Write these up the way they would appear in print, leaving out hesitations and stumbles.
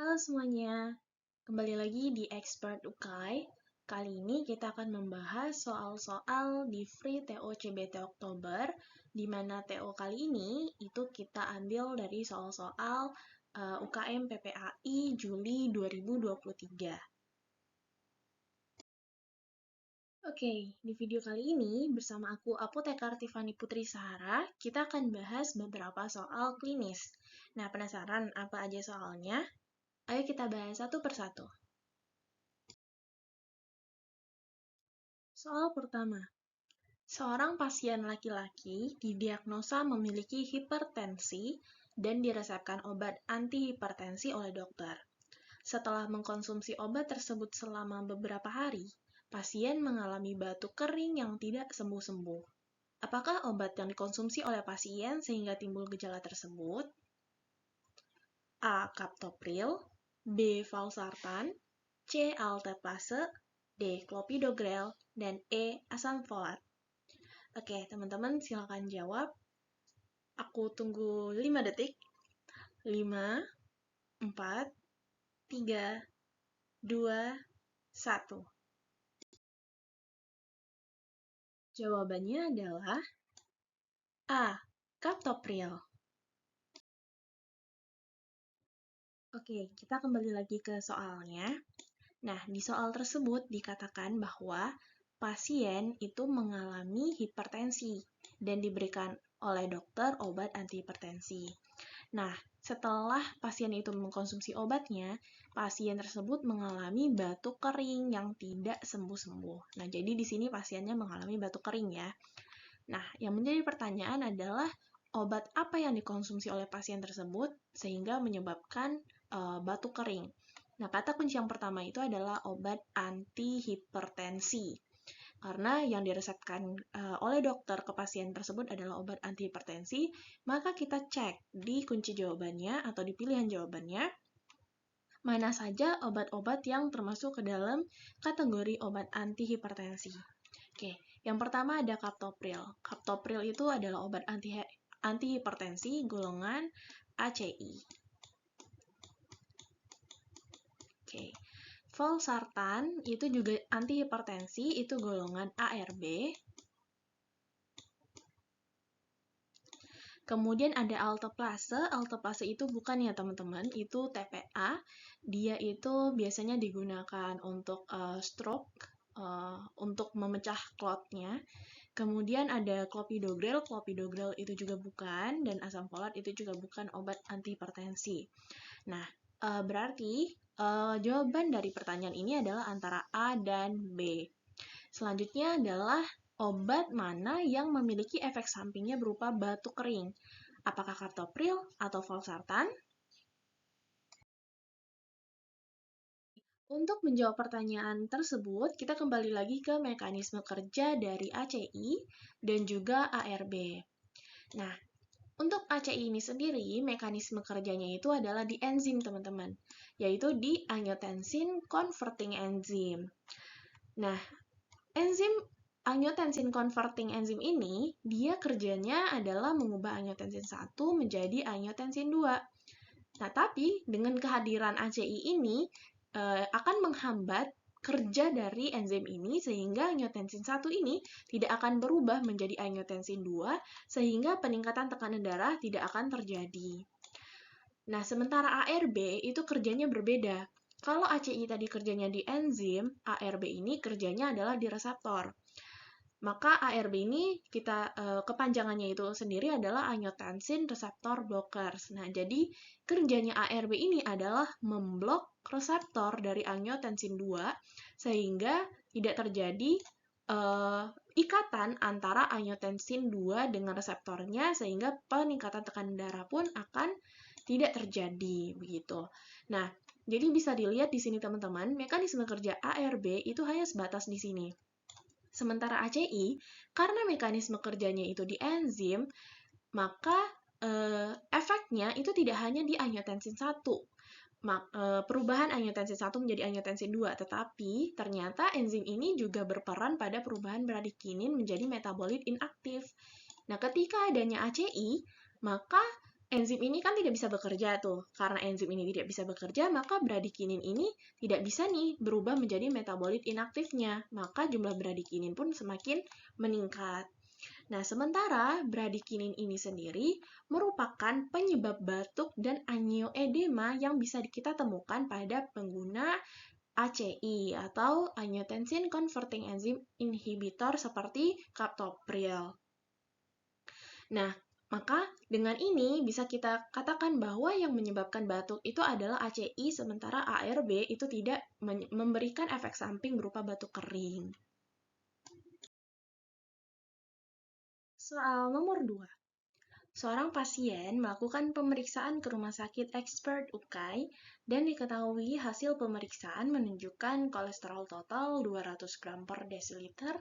Halo semuanya, kembali lagi di Expert UKAI. Kali ini kita akan membahas soal-soal di Free TO CBT Oktober, di mana TO kali ini itu kita ambil dari soal-soal UKM PPAI Juli 2023. Oke, di video kali ini bersama aku Apotekar Tiffany Putri Sahara, kita akan bahas beberapa soal klinis. Nah, penasaran apa aja soalnya? Ayo kita bahas satu persatu. Soal pertama, seorang pasien laki-laki didiagnosa memiliki hipertensi dan diresepkan obat antihipertensi oleh dokter. Setelah mengkonsumsi obat tersebut selama beberapa hari, pasien mengalami batuk kering yang tidak sembuh-sembuh. Apakah obat yang dikonsumsi oleh pasien sehingga timbul gejala tersebut? A. Captopril, B. Valsartan, C. Alteplase, D. Clopidogrel, dan E. Asam folat. Oke, teman-teman silakan jawab. Aku tunggu 5 detik. 5, 4, 3, 2, 1. Jawabannya adalah A. Captopril. Oke, kita kembali lagi ke soalnya. Nah, di soal tersebut dikatakan bahwa pasien itu mengalami hipertensi dan diberikan oleh dokter obat antihipertensi. Nah, setelah pasien itu mengkonsumsi obatnya, pasien tersebut mengalami batuk kering yang tidak sembuh-sembuh. Nah, jadi di sini pasiennya mengalami batuk kering ya. Nah, yang menjadi pertanyaan adalah obat apa yang dikonsumsi oleh pasien tersebut sehingga menyebabkan batuk kering. Nah, kata kunci yang pertama itu adalah obat antihipertensi. Karena yang diresepkan oleh dokter ke pasien tersebut adalah obat antihipertensi, maka kita cek di kunci jawabannya atau di pilihan jawabannya, mana saja obat-obat yang termasuk ke dalam kategori obat antihipertensi. Oke, yang pertama ada Captopril. Captopril itu adalah obat antihipertensi golongan ACI. Oke. Valsartan itu juga antihipertensi, itu golongan ARB. Kemudian ada Alteplase. Alteplase itu bukan ya teman-teman, itu TPA. Dia itu biasanya digunakan untuk stroke, untuk memecah clotnya. Kemudian ada Clopidogrel. Clopidogrel itu juga bukan, dan asam folat itu juga bukan obat antihipertensi. Nah, berarti jawaban dari pertanyaan ini adalah antara A dan B. Selanjutnya adalah obat mana yang memiliki efek sampingnya berupa batuk kering. Apakah Captopril atau Valsartan? Untuk menjawab pertanyaan tersebut, kita kembali lagi ke mekanisme kerja dari ACI dan juga ARB. Nah, untuk ACI ini sendiri, mekanisme kerjanya itu adalah di enzim, teman-teman, yaitu di angiotensin converting enzyme. Nah, enzim angiotensin converting enzyme ini, dia kerjanya adalah mengubah angiotensin 1 menjadi angiotensin 2. Nah, tapi dengan kehadiran ACI ini, akan menghambat kerja dari enzim ini sehingga angiotensin 1 ini tidak akan berubah menjadi angiotensin 2 sehingga peningkatan tekanan darah tidak akan terjadi. Nah, sementara ARB itu kerjanya berbeda. Kalau ACI tadi kerjanya di enzim, ARB ini kerjanya adalah di reseptor. Maka ARB ini kita kepanjangannya itu sendiri adalah angiotensin receptor blockers. Nah, jadi kerjanya ARB ini adalah memblok reseptor dari angiotensin 2 sehingga tidak terjadi ikatan antara angiotensin 2 dengan reseptornya sehingga peningkatan tekanan darah pun akan tidak terjadi begitu. Nah, jadi bisa dilihat di sini teman-teman, mekanisme kerja ARB itu hanya sebatas di sini. Sementara ACI, karena mekanisme kerjanya itu di enzim, maka efeknya itu tidak hanya di angiotensin 1. Perubahan angiotensin 1 menjadi angiotensin 2, tetapi ternyata enzim ini juga berperan pada perubahan bradikinin menjadi metabolit inaktif. Nah, ketika adanya ACI, maka enzim ini kan tidak bisa bekerja tuh. Karena enzim ini tidak bisa bekerja, maka bradikinin ini tidak bisa nih berubah menjadi metabolit inaktifnya. Maka jumlah bradikinin pun semakin meningkat. Nah, sementara bradikinin ini sendiri merupakan penyebab batuk dan angioedema yang bisa kita temukan pada pengguna ACI atau angiotensin converting enzyme inhibitor seperti captopril. Nah, maka dengan ini bisa kita katakan bahwa yang menyebabkan batuk itu adalah ACI, sementara ARB itu tidak memberikan efek samping berupa batuk kering. Soal nomor 2. Seorang pasien melakukan pemeriksaan ke rumah sakit expert UKAI dan diketahui hasil pemeriksaan menunjukkan kolesterol total 200 gram per desiliter,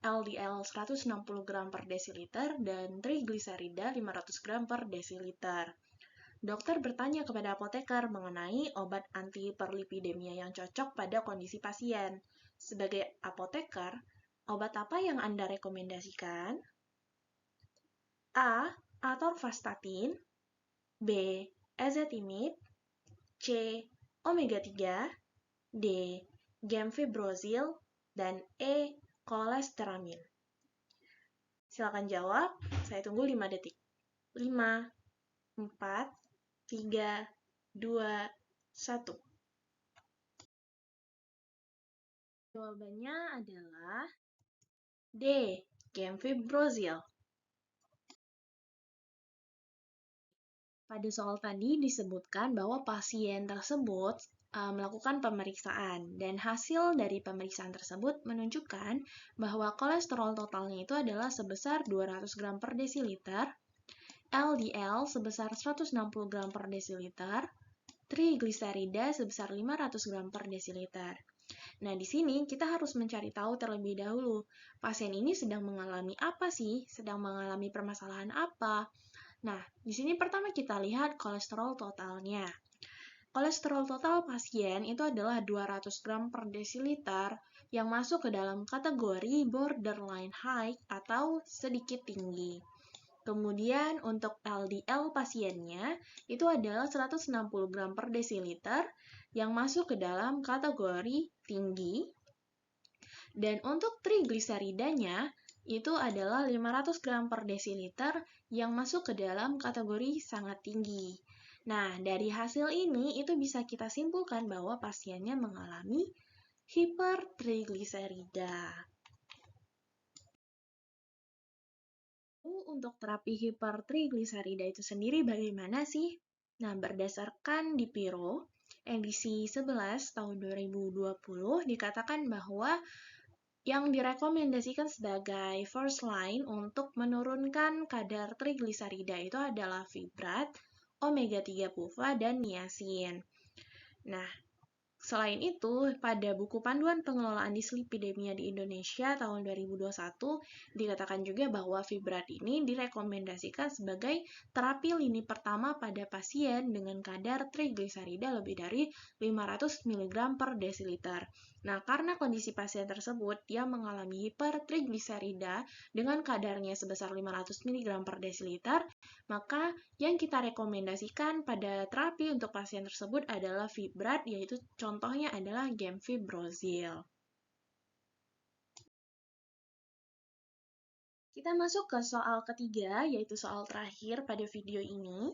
LDL 160 gram per desiliter, dan trigliserida 500 gram per desiliter. Dokter bertanya kepada apoteker mengenai obat antihiperlipidemia yang cocok pada kondisi pasien. Sebagai apoteker, obat apa yang Anda rekomendasikan? A. Atorvastatin, B. Ezetimibe, C. Omega 3, D. Gemfibrozil, dan E. Kolesteramin. Silakan jawab, saya tunggu 5 detik. 5, 4, 3, 2, 1. Jawabannya adalah D. Gemfibrozil. Pada soal tadi disebutkan bahwa pasien tersebut melakukan pemeriksaan dan hasil dari pemeriksaan tersebut menunjukkan bahwa kolesterol totalnya itu adalah sebesar 200 gram per desiliter, LDL sebesar 160 gram per desiliter, trigliserida sebesar 500 gram per desiliter. Nah, di sini kita harus mencari tahu terlebih dahulu, pasien ini sedang mengalami apa sih? Sedang mengalami permasalahan apa? Nah, di sini pertama kita lihat kolesterol totalnya. Kolesterol total pasien itu adalah 200 gram per desiliter yang masuk ke dalam kategori borderline high atau sedikit tinggi. Kemudian untuk LDL pasiennya itu adalah 160 gram per desiliter yang masuk ke dalam kategori tinggi. Dan untuk trigliseridanya itu adalah 500 gram per desiliter yang masuk ke dalam kategori sangat tinggi. Nah, dari hasil ini itu bisa kita simpulkan bahwa pasiennya mengalami hipertrigliserida. Untuk terapi hipertrigliserida itu sendiri bagaimana sih? Nah, berdasarkan Dipiro, edisi 11 tahun 2020 dikatakan bahwa yang direkomendasikan sebagai first line untuk menurunkan kadar trigliserida itu adalah fibrat, omega 3 PUFA, dan niacin. Nah, selain itu, pada buku Panduan Pengelolaan Dislipidemia di Indonesia tahun 2021 dikatakan juga bahwa fibrat ini direkomendasikan sebagai terapi lini pertama pada pasien dengan kadar trigliserida lebih dari 500 mg per desiliter. Nah, karena kondisi pasien tersebut dia mengalami hipertrigliserida dengan kadarnya sebesar 500 mg per desiliter, maka yang kita rekomendasikan pada terapi untuk pasien tersebut adalah fibrat, yaitu contohnya adalah gemfibrozil. Kita masuk ke soal ketiga, yaitu soal terakhir pada video ini.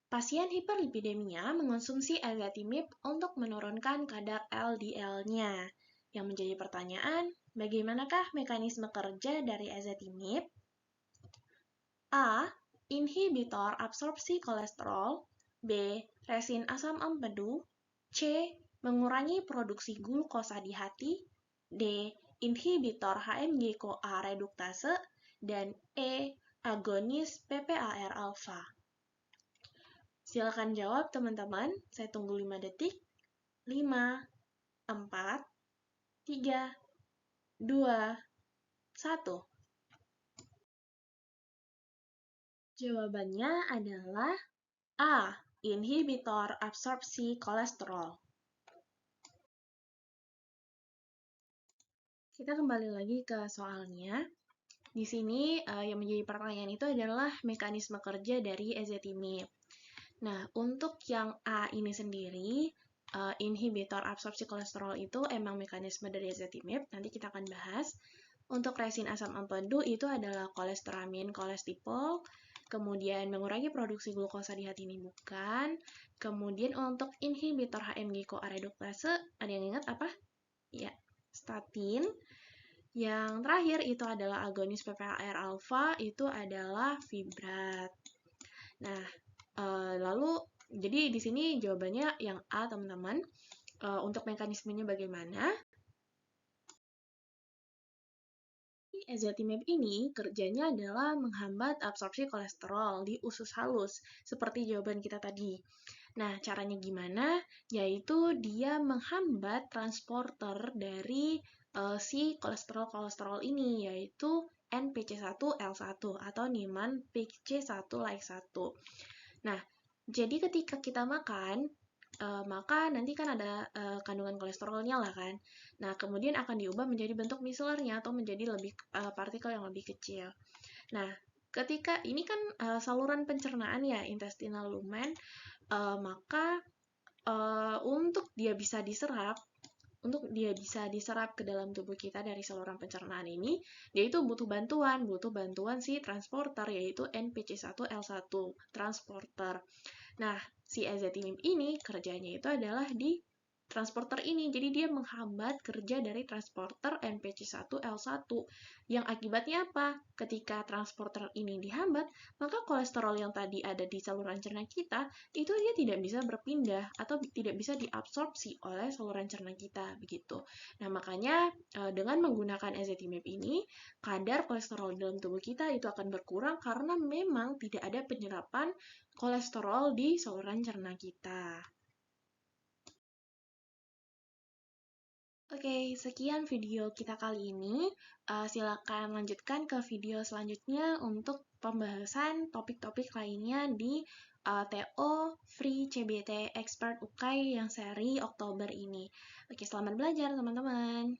Pasien hiperlipidemia mengonsumsi ezetimibe untuk menurunkan kadar LDL-nya. Yang menjadi pertanyaan, bagaimanakah mekanisme kerja dari ezetimibe? A. Inhibitor absorpsi kolesterol. B. Resin asam empedu. C. Mengurangi produksi glukosa di hati. D. Inhibitor HMG-CoA reduktase. Dan E. Agonis PPAR alfa. Silakan jawab teman-teman, saya tunggu 5 detik. 5, 4, 3, 2, 1. Jawabannya adalah A. Inhibitor absorpsi kolesterol. Kita kembali lagi ke soalnya. di sini yang menjadi pertanyaan itu adalah mekanisme kerja dari ezetimibe. Nah, untuk yang A ini sendiri, inhibitor absorpsi kolesterol itu emang mekanisme dari ezetimibe, nanti kita akan bahas. Untuk resin asam empedu itu adalah kolesteramin kolestipol, kemudian mengurangi produksi glukosa di hati ini bukan. Kemudian untuk inhibitor HMG-CoA reduktase, ada yang ingat apa? Ya, statin. Yang terakhir itu adalah agonis PPAR alfa, itu adalah fibrat. Nah, lalu jadi di sini jawabannya yang A, teman-teman. Untuk mekanismenya bagaimana? Ezetimibe ini kerjanya adalah menghambat absorpsi kolesterol di usus halus, seperti jawaban kita tadi. Nah, caranya gimana? Yaitu dia menghambat transporter dari si kolesterol-kolesterol ini, yaitu NPC1L1 atau Niemann PC1 like 1. Nah, jadi ketika kita makan, maka nanti kan ada kandungan kolesterolnya lah kan. Nah, kemudian akan diubah menjadi bentuk micellarnya atau menjadi lebih partikel yang lebih kecil. Nah, ketika ini kan saluran pencernaan ya, intestinal lumen, maka untuk dia bisa diserap, ke dalam tubuh kita dari saluran pencernaan ini, dia itu butuh bantuan si transporter, yaitu NPC1L1 transporter. Nah, si ezetimibe ini kerjanya itu adalah di transporter ini. Jadi dia menghambat kerja dari transporter NPC1L1. Yang akibatnya apa? Ketika transporter ini dihambat, maka kolesterol yang tadi ada di saluran cerna kita, itu dia tidak bisa berpindah atau tidak bisa diabsorpsi oleh saluran cerna kita, begitu. Nah, makanya dengan menggunakan ezetimibe ini, kadar kolesterol dalam tubuh kita itu akan berkurang karena memang tidak ada penyerapan kolesterol di saluran cerna kita. Oke, sekian video kita kali ini. Silakan lanjutkan ke video selanjutnya untuk pembahasan topik-topik lainnya di TO Free CBT Expert UKAI yang seri Oktober ini. Oke, selamat belajar teman-teman.